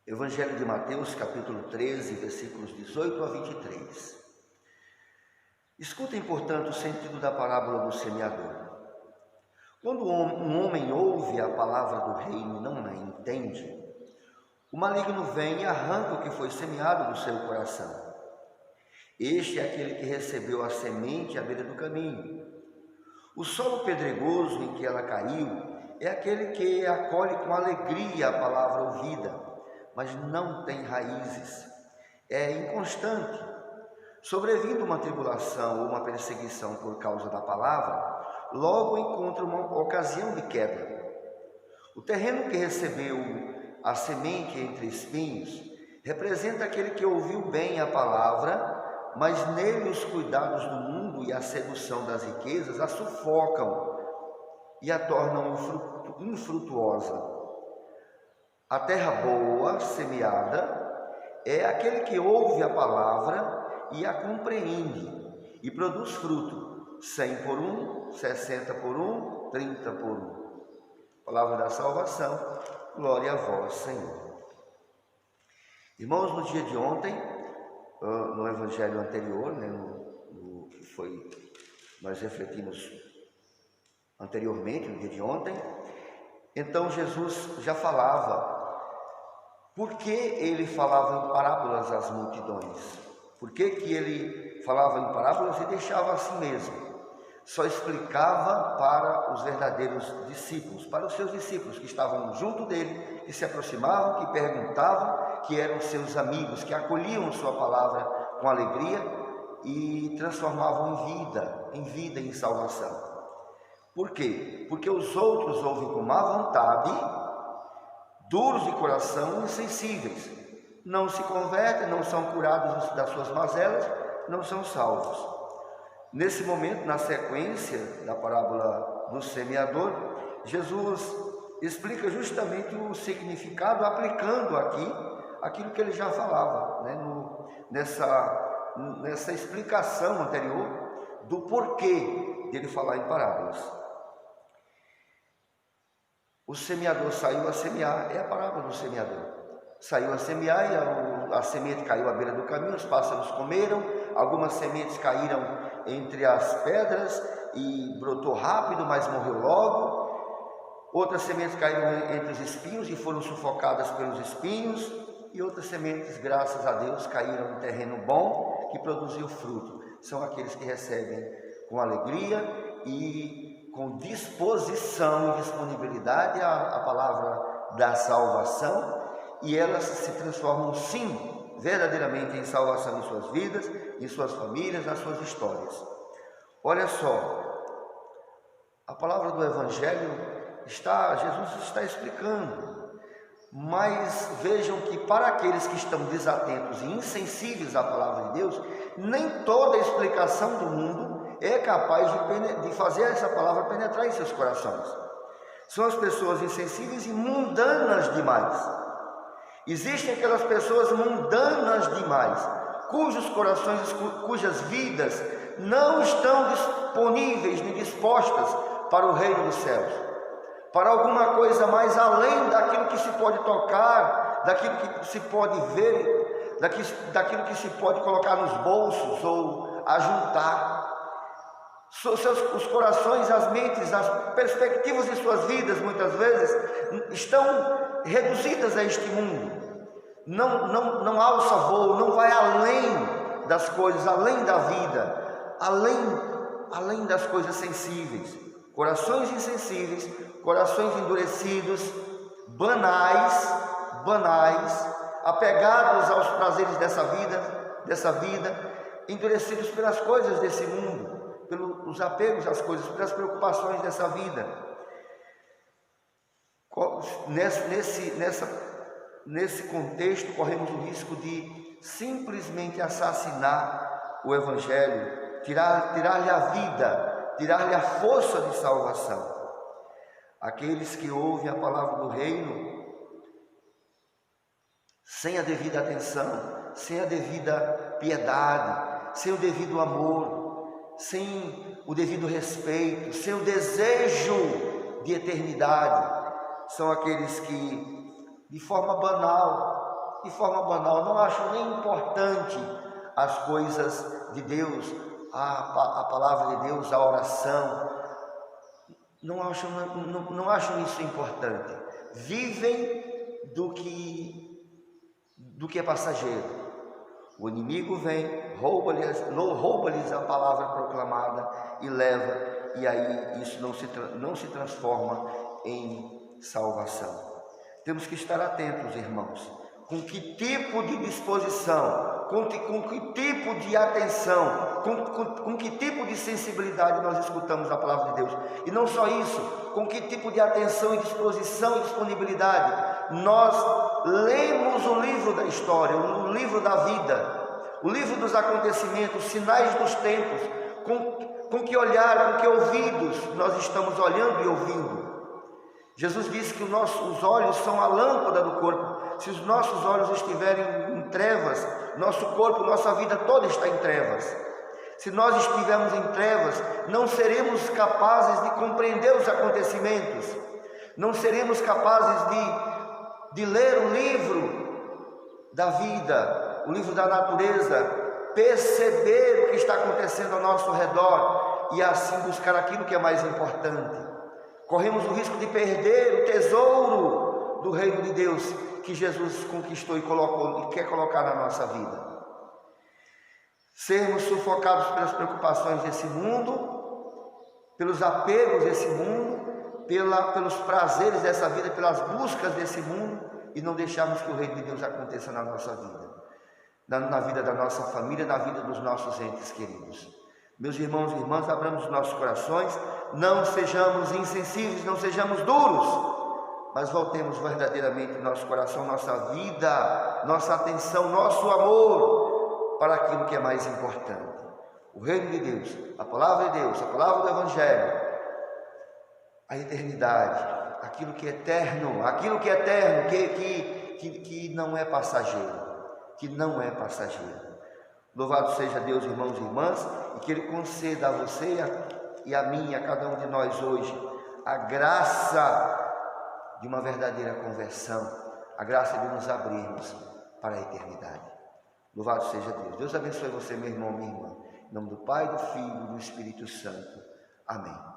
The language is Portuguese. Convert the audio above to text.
Evangelho de Mateus, capítulo 13, versículos 18 a 23. Escutem, portanto, o sentido da parábola do semeador. Quando um homem ouve a palavra do reino e não a entende, o maligno vem e arranca o que foi semeado do seu coração. Este é aquele que recebeu a semente à beira do caminho. O solo pedregoso em que ela caiu é aquele que acolhe com alegria a palavra ouvida, mas não tem raízes, é inconstante. Sobrevindo uma tribulação ou uma perseguição por causa da palavra, logo encontra uma ocasião de queda. O terreno que recebeu a semente entre espinhos representa aquele que ouviu bem a palavra, mas nele os cuidados do mundo e a sedução das riquezas a sufocam e a tornam infrutuosa. A terra boa, semeada, é aquele que ouve a palavra e a compreende e produz fruto, 100 por 1, 60 por 1, 30 por 1. Palavra da salvação, glória a vós, Senhor. Irmãos, no dia de ontem, no evangelho anterior, no que foi, nós refletimos anteriormente, no dia de ontem, então Jesus já falava. Por que ele falava em parábolas às multidões? Por que ele falava em parábolas e deixava assim mesmo? Só explicava para os verdadeiros discípulos, para os seus discípulos que estavam junto dele, que se aproximavam, que perguntavam, que eram seus amigos, que acolhiam sua palavra com alegria e transformavam em vida, em salvação. Por quê? Porque os outros ouvem com má vontade, duros de coração, insensíveis, não se convertem, não são curados das suas mazelas, não são salvos. Nesse momento, na sequência da parábola do semeador, Jesus explica justamente o significado, aplicando aqui aquilo que ele já falava, nessa explicação anterior do porquê dele falar em parábolas. O semeador saiu a semear, é a parábola do semeador. Saiu a semear e a semente caiu à beira do caminho, os pássaros comeram, algumas sementes caíram entre as pedras e brotou rápido, mas morreu logo. Outras sementes caíram entre os espinhos e foram sufocadas pelos espinhos. E outras sementes, graças a Deus, caíram em terreno bom, que produziu fruto. São aqueles que recebem com alegria e com disposição e disponibilidade a palavra da salvação, e elas se transformam sim, verdadeiramente em salvação em suas vidas, em suas famílias, nas suas histórias. Olha só, a palavra do Evangelho Jesus está explicando, mas vejam que para aqueles que estão desatentos e insensíveis à palavra de Deus, nem toda a explicação do mundo é capaz de fazer essa palavra penetrar em seus corações. São as pessoas insensíveis e mundanas demais. Existem aquelas pessoas mundanas demais, cujos corações, cujas vidas não estão disponíveis nem dispostas para o reino dos céus, para alguma coisa mais além daquilo que se pode tocar, daquilo que se pode ver, daquilo que se pode colocar nos bolsos ou ajuntar. Os corações, as mentes, as perspectivas de suas vidas, muitas vezes, estão reduzidas a este mundo. Não alça voo, não vai além das coisas, além da vida, além das coisas sensíveis. Corações insensíveis, corações endurecidos, banais, apegados aos prazeres dessa vida, endurecidos pelas coisas desse mundo, pelos apegos às coisas, pelas preocupações dessa vida. Nesse contexto, corremos o risco de simplesmente assassinar o Evangelho, tirar-lhe a vida, tirar-lhe a força de salvação. Aqueles que ouvem a palavra do reino sem a devida atenção, sem a devida piedade, sem o devido amor, sem o devido respeito, sem o desejo de eternidade, são aqueles que, de forma banal, de forma banal, não acho nem importante as coisas de Deus, a palavra de Deus, a oração, não acho isso importante. Vivem do que é passageiro. O inimigo vem, rouba-lhes a palavra proclamada e leva, e aí isso não se transforma em salvação. Temos que estar atentos, irmãos, com que tipo de disposição, com que tipo de atenção, com que tipo de sensibilidade nós escutamos a palavra de Deus. E não só isso, com que tipo de atenção e disposição e disponibilidade nós lemos o livro da história, o livro da vida, o livro dos acontecimentos, os sinais dos tempos, com que olhar, com que ouvidos nós estamos olhando e ouvindo. Jesus disse que os olhos são a lâmpada do corpo. Se os nossos olhos estiverem em trevas, nosso corpo, nossa vida toda está em trevas. Se nós estivermos em trevas, não seremos capazes de compreender os acontecimentos, não seremos capazes de ler o livro da vida, o livro da natureza, perceber o que está acontecendo ao nosso redor e assim buscar aquilo que é mais importante. Corremos o risco de perder o tesouro do reino de Deus que Jesus conquistou e colocou e quer colocar na nossa vida. Sermos sufocados pelas preocupações desse mundo, pelos apegos desse mundo, pelos prazeres dessa vida, pelas buscas desse mundo, e não deixarmos que o reino de Deus aconteça na nossa vida, na vida da nossa família, na vida dos nossos entes queridos. Meus irmãos e irmãs, abramos os nossos corações, não sejamos insensíveis, não sejamos duros, mas voltemos verdadeiramente nosso coração, nossa vida, nossa atenção, nosso amor para aquilo que é mais importante. O reino de Deus, a palavra de Deus, a palavra do Evangelho, a eternidade, aquilo que é eterno, que não é passageiro, Louvado seja Deus, irmãos e irmãs, e que Ele conceda a você e a mim, a cada um de nós hoje, a graça de uma verdadeira conversão, a graça de nos abrirmos para a eternidade. Louvado seja Deus. Deus abençoe você, meu irmão, minha irmã. Em nome do Pai, do Filho e do Espírito Santo. Amém.